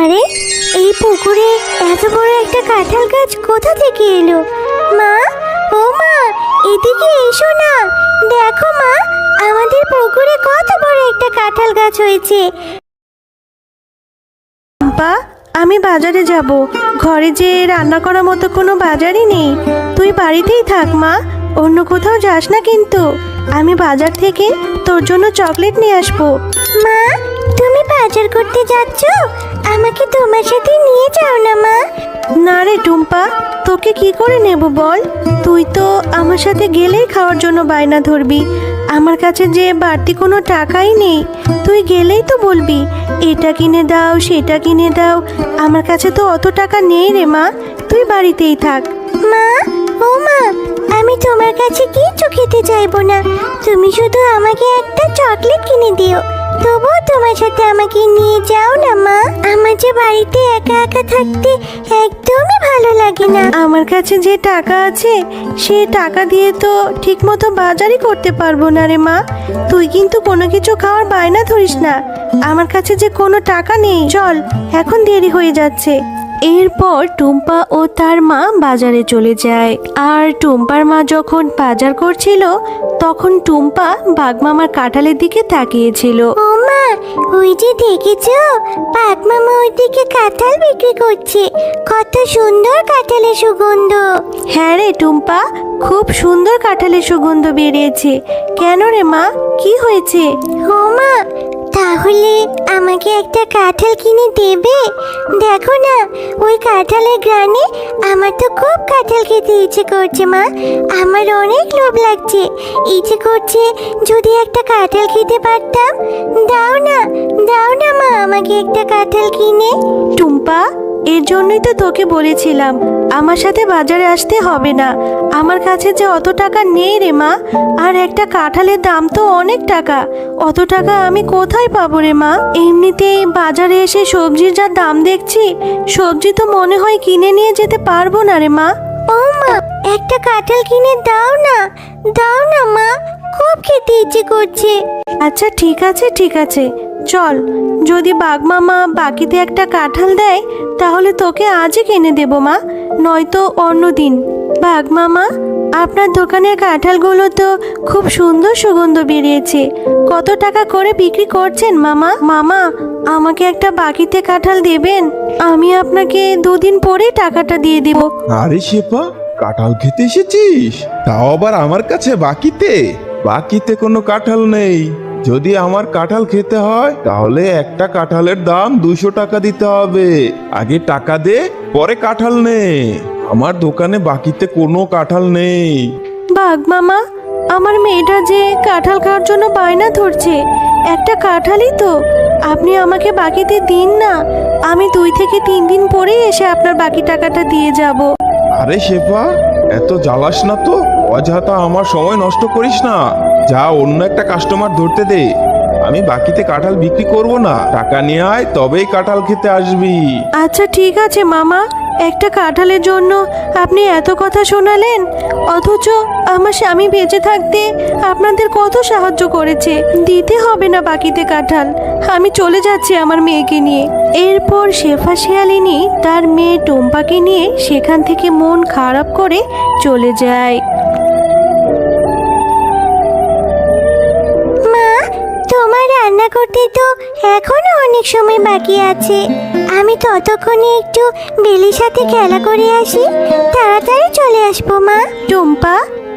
আরে এই পুকুরে এত বড় একটা কাঁঠাল গাছ কোথা থেকে এলো? মা, ও মা, এদিকে এসো না। দেখো মা, আমাদের পুকুরে কত বড় একটা কাঁঠাল গাছ হয়েছে। বা আমি বাজারে যাব, ঘরে যে রান্না করার মতো কোনো বাজারই নেই। তুই বাড়িতেই থাক মা, অন্য কোথাও যাস না কিন্তু। আমি বাজার থেকে তোর জন্য চকলেট নিয়ে আসবো। মা, তুমি বাজার করতে যাচ্ছ? আমাকে তোমার সাথে নিয়ে যাও না মা। না রে টুম্পা, তোকে কি করে নেব বল? তুই তো আমার সাথে গেলেই খাওয়ার জন্য বায়না ধরবি। আমার কাছে যে বাড়তি কোনো টাকাই নেই। তুই গেলেই তো বলবি এটা কিনে দাও সেটা কিনে দাও। আমার কাছে তো অত টাকা নেই রে মা, তুই বাড়িতেই থাক। মা, ও মা, আমি তোমার কাছে কিছু খেতে চাইবো না। তুমি শুধু আমাকে একটা চকলেট কিনে দিও। তবুও তোমার সাথে আমাকে নিয়ে যাও না মা। আমার যে বাড়িতে একা একা থাকতে একদমই ভালো লাগে না। আমার কাছে যে টাকা আছে সে টাকা দিয়ে তো ঠিক মতো বাজারই করতে পারবো না রে মা। তুই কিন্তু কোনো কিছু খাওয়ার বায়না ধরিস না। আমার কাছে যে কোনো টাকা নেই, চল, এখন দেরি হয়ে যাচ্ছে। এরপর টুম্পা ও তার মা বাজারে চলে যায়। আর টুম্পার মা যখন বাজার করছিল তখন টুম্পা বাঘমামার কাঁঠালের দিকে তাকিয়েছিল। ও মা, ওই যে দেখেছো, পাক মামা ওইদিকে কাঁঠাল বিক্রি করছে। কত সুন্দর কাঁঠালের সুগন্ধ। হ্যাঁ রে টুম্পা, খুব সুন্দর কাঁঠালের সুগন্ধ বেরিয়েছে। কেন রে মা, কি হয়েছে? ও মা, তাহলে আমাকে একটা কাঁঠাল কিনে দেবে? দেখো না, ওই কাঁঠালের গ্রানে আমার তো খুব কাঁঠাল খেতে ইচ্ছে করছে মা। আমার অনেক লোভ লাগছে, ইচ্ছে করছে যদি একটা কাঁঠাল খেতে পারতাম। দাও না, দাও না মা, আমাকে একটা কাঁঠাল কিনে। টুম্পা, এর জন্যই তো তোকে বলেছিলাম আমার সাথে বাজারে আসতে হবে না। আমার কাছে যে অত টাকা নেই রে মা, আর একটা কাঁঠালের দাম তো অনেক টাকা। অত টাকা আমি কোথায় পাবো রে মা? এমনিতেই বাজারে এসে সবজির যা দাম দেখছি, সবজি তো মনে হয় কিনে নিয়ে যেতে পারবো না রে মা। ও মা, একটা কাঁঠাল কিনে দাও না, দাও না মা, খুব খেতে ইচ্ছে করছে। আচ্ছা ঠিক আছে ঠিক আছে, চল, যদি বাঘমামা বাকিতে একটা কাঁঠাল দেয় তাহলে তোকে আজই কিনে দেবো মা, নয়তো অন্য দিন। বাঘমামা, আপনার দোকানের কাঁঠালগুলো তো খুব সুন্দর সুগন্ধ বেরিয়েছে। কত টাকা করে বিক্রি করছেন মামা? মামা, আমাকে একটা বাকিতে কাঁঠাল দেবেন? আমি আপনাকে 2 দিন পরে টাকাটা দিয়ে দেব। আরে শেফা, কাঁঠাল খেতে এসেছিস? তাও আবার আমার কাছে বাকিতে? বাকিতে কোনো কাঁঠাল নেই। যদি আমার কাঁঠাল খেতে হয় তাহলে একটা কাঁঠালের দাম 200 টাকা দিতে হবে। আগে টাকা দে, পরে কাঁঠাল নে। আমার দোকানে বাকিতে কোনো কাঁঠাল নেই। বাঘমামা, আমার মেয়েটা যে কাঁঠাল খাওয়ার জন্য বায়না ধরছে, একটা কাঁঠালই তো। আপনি আমাকে বাকিতে দিন না, আমি 2 থেকে 3 দিন পরেই এসে আপনার বাকি টাকাটা দিয়ে যাব। আরে শেফা, এত জ্বালাস না তো, অযথা আমার সময় নষ্ট করিস না। যা, অন্য একটা কাস্টমার ধরতে দে। আমি বাকিতে কাঁঠাল বিক্রি করব না, টাকা নিয়ে আয়, তবেই কাঁঠাল খেতে আসবি। আচ্ছা ঠিক আছে মামা, একটা কাঁঠালের জন্য আপনি এত কথা শোনালেন, অথচ আমার স্বামী বেঁচে থাকতে আপনাদের কত সাহায্য করেছে। দিতে হবে না বাকিতে কাঁঠাল, আমি চলে যাচ্ছি আমার মেয়েকে নিয়ে। এরপর শেফা শিয়ালিনী তার মেয়ে টুম্পাকে নিয়ে সেখান থেকে মন খারাপ করে চলে যায়। মা, তোমার রান্না করতে তো এখনো অনেক সময় বাকি আছে। আমি ততক্ষণে একটু বেলির সাথে খেলা করে আসি, তাড়াতাড়ি চলে আসবো মা। টুম্পা,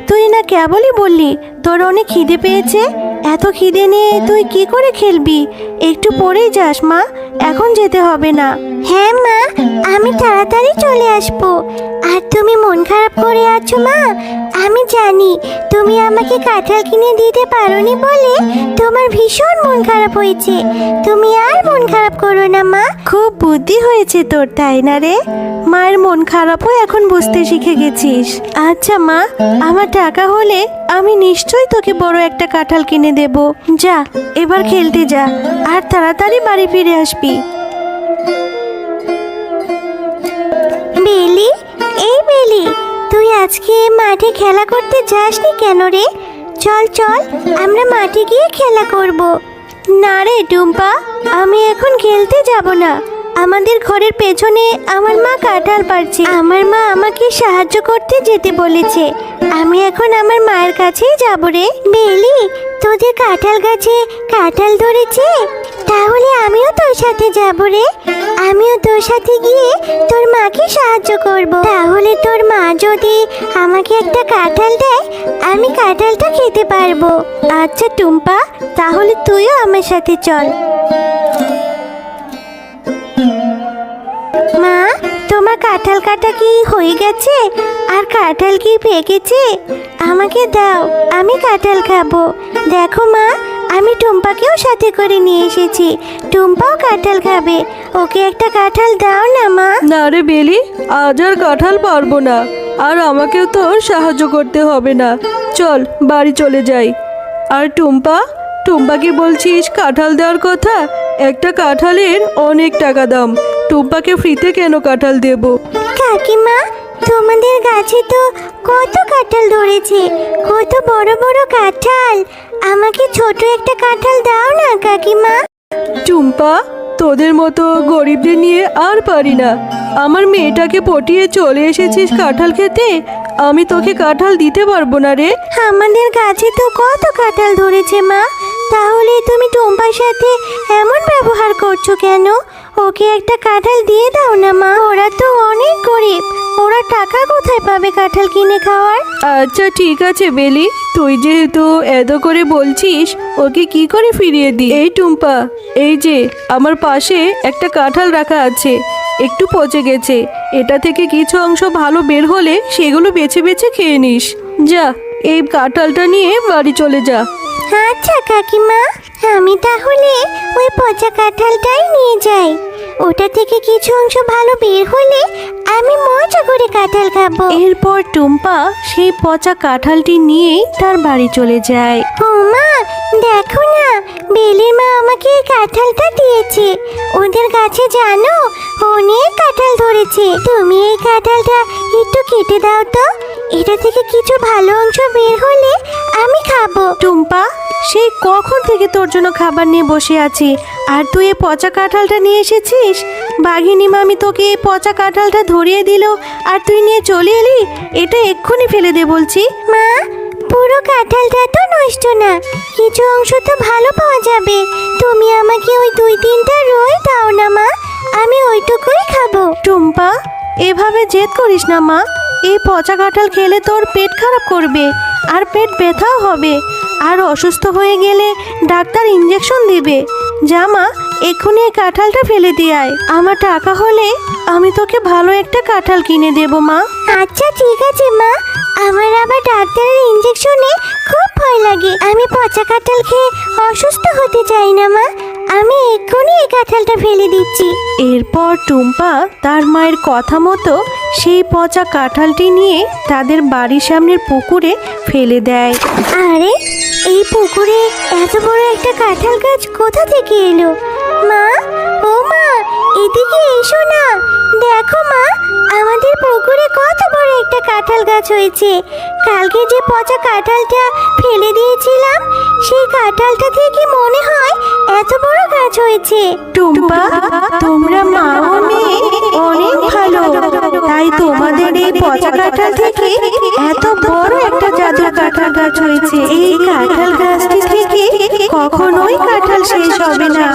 তুই না কেবলই বললি তোর অনেক খিদে পেয়েছে। এত খিদে নিয়ে তুই কি করে খেলবি? একটু পরেই যাস মা, এখন যেতে হবে না। হ্যাঁ মা, আমি তাড়াতাড়ি চলে আসবো। আর তুমি মন খারাপ করে আছো মা, আমি জানি তুমি আমাকে কাঁঠাল কিনে দিতে পারোনি বলে তোমার ভীষণ মন খারাপ হয়েছে। তুমি আর মন খারাপ করো না মা। খুব বুদ্ধি হয়েছে তোর, তাই না রে? মায়ের মন খারাপও এখন বুঝতে শিখে গেছিস। আচ্ছা মা, আমার টাকা হলে আমি নিশ্চয়ই তোকে বড় একটা কাঁঠাল কিনে দেব। যা, এবার খেলতে যা, আর তাড়াতাড়ি বাড়ি ফিরে আসবি। বেলি, এই বেলি, তুই আজকে মাঠে খেলা করতে যাসনি কেন রে? চল চল, আমরা মাঠে গিয়ে খেলা করব। না রে টুম্পা, আমি এখন খেলতে যাব না। আমাদের ঘরের পেছনে আমার মা কাঁঠাল পাড়ছে। আমার মা আমাকে সাহায্য করতে যেতে বলেছে। আমি এখন আমার মায়ের কাছেই যাব রে। বেলি, তোদের কাঁঠাল গাছে কাঁঠাল ধরেছে? তাহলে আমিও তোর সাথে যাব রে। আমিও তোর সাথে গিয়ে তোর মাকে সাহায্য করব। তাহলে তোর মা যদি আমাকে একটা কাঁঠাল দেয়, আমি কাঁঠালটা খেতে পারবো। আচ্ছা টুম্পা, তাহলে তুইও আমার সাথে চল। মা, তোমার কাঁঠাল কাটা কি হয়ে গেছে? আর কাঁঠাল কি পেকেছে? আমাকে দাও, আমি কাঁঠাল খাবো। দেখো মা, আমি টুম্পাকেও সাথে করে নিয়ে এসেছি। টুম্পাও কাঁঠাল খাবে। ওকে একটা কাঁঠাল দাও না মা। না রে বেলি, আজ আর কাঁঠাল পারবো না। আর আমাকেও তোর সাহায্য করতে হবে না। চল বাড়ি চলে যাই। আর টুম্পাকে বলছিস কাঁঠাল দেওয়ার কথা? একটা কাঁঠালের অনেক টাকা দাম। টুম্পাকে ফ্রিতে কেন কাঁঠাল দেব? কাকিমা, তোমাদের গাছে তো কত কাঁঠাল ধরেছে, কত বড় বড় কাঁঠাল। আমাকে ছোট একটা কাঁঠাল দাও না কাকিমা। টুম্পা, তোদের মতো গরিবদের নিয়ে আর পারি না। আমার মেয়েটাকে পটিয়ে চলে এসেছিস কাঁঠাল খেতে। আমি তোকে কাঁঠাল দিতে পারবো না রে। আমাদের গাছে তো কত কাঁঠাল ধরেছে মা। তাহলে তুমি টুম্পার সাথে এমন ব্যবহার করছো কেন? ওকে একটা কাঁঠাল দিয়ে দাও না মা। ওরা তো অনেক গরিব, ওরা টাকা কোথায় পাবে কাঁঠাল কিনে খাওয়ার? আচ্ছা ঠিক আছে বেলি, তুই যেহেতু এত করে বলছিস, ওকে কি করে ফিরিয়ে দিই? এই টুম্পা, এই যে আমার পাশে একটা কাঁঠাল রাখা আছে, একটু পচে গেছে। এটা থেকে কিছু অংশ ভালো বের হলে সেগুলো বেছে বেছে খেয়ে নিস। যা, এই কাঁঠালটা নিয়ে বাড়ি চলে যা। আচ্ছা কাকিমা, আমি তাহলে ওই পচা কাঁঠালটাই নিয়ে যাই। ওটা থেকে কিছু অংশ ভালো বের হলে আমি মজা করে কাঁঠাল খাবো। এরপর টুম্পা সেই পচা কাঁঠালটি নিয়েই তার বাড়ি চলে যায়। ও মা, দেখো না, বেলির মা আমাকে এই কাঁঠালটা দিয়েছে। ওদের গাছে জানো অনেক কাঁঠাল ধরেছে। তুমি এই কাঁঠালটা একটু কেটে দাও তো। এটা থেকে কিছু ভালো অংশ বের হলে আমি খাবো। টুম্পা, সেই কখন থেকে তোর জন্য খাবার নিয়ে বসে আছি, আর তুই এই পচা কাঁঠালটা নিয়ে এসেছিস? বাঘিনী মামি তোকে এই পচা কাঁঠালটা ধরিয়ে দিল আর তুই নিয়ে চলে এলি? এটা এক্ষুনি ফেলে দে বলছি। মা, পুরো কাঁঠালটা তো নষ্ট না, কিছু অংশ তো ভালো পাওয়া যাবে। তুমি আমাকে ওই 2-3টা রোল দাও না মা, আমি ওইটুকুই খাবো। টুম্পা, এভাবে জেদ করিস না মা। এই পচা কাঁঠাল খেলে তোর পেট খারাপ করবে, আর পেট ব্যথাও হবে, আর অসুস্থ হয়ে গেলে ডাক্তার ইঞ্জেকশন দিবে। যা মা, এক্ষুনি এই কাঁঠালটা ফেলে দিয়ে আয়। আমার টাকা হলে আমি তোকে ভালো একটা কাঁঠাল কিনে দেবো মা। আচ্ছা ঠিক আছে মা, আমার আবার ডাক্তারের ইঞ্জেকশনে খুব ভয় লাগে। আমি পচা কাঁঠাল খেয়ে অসুস্থ হতে চাই না মা। আমি এক্ষুনি এই কাঁঠালটা ফেলে দিচ্ছি। এরপর টুম্পা তার মায়ের কথা মতো সেই পচা কাঁঠালটি নিয়ে তাদের বাড়ির সামনের পুকুরে ফেলে দেয়। আরে, এই পুকুরে এত বড় একটা কাঁঠাল গাছ কোথা থেকে এলো? মা, ও মা, এদিকে এসো না। দেখো মা, আমাদের পুকুরে কত বড় একটা কাঁঠাল গাছ হয়েছে। কালকে যে পচা কাঁঠালটা ফেলে দিয়েছিলাম, সেই কাঁঠালটা থেকে মনে হয় এত বড় গাছ হয়েছে। টুম্পা, তোমরা মা ও মেয়ে অনেক ভালো, তাই তোমাদের এই পচা কাঁঠাল থেকে এত বড় একটা জাদুর কাঁঠাল গাছ হয়েছে। এই কাঁঠাল গাছটি থেকে কখনোই কাঁঠাল শেষ হবে না।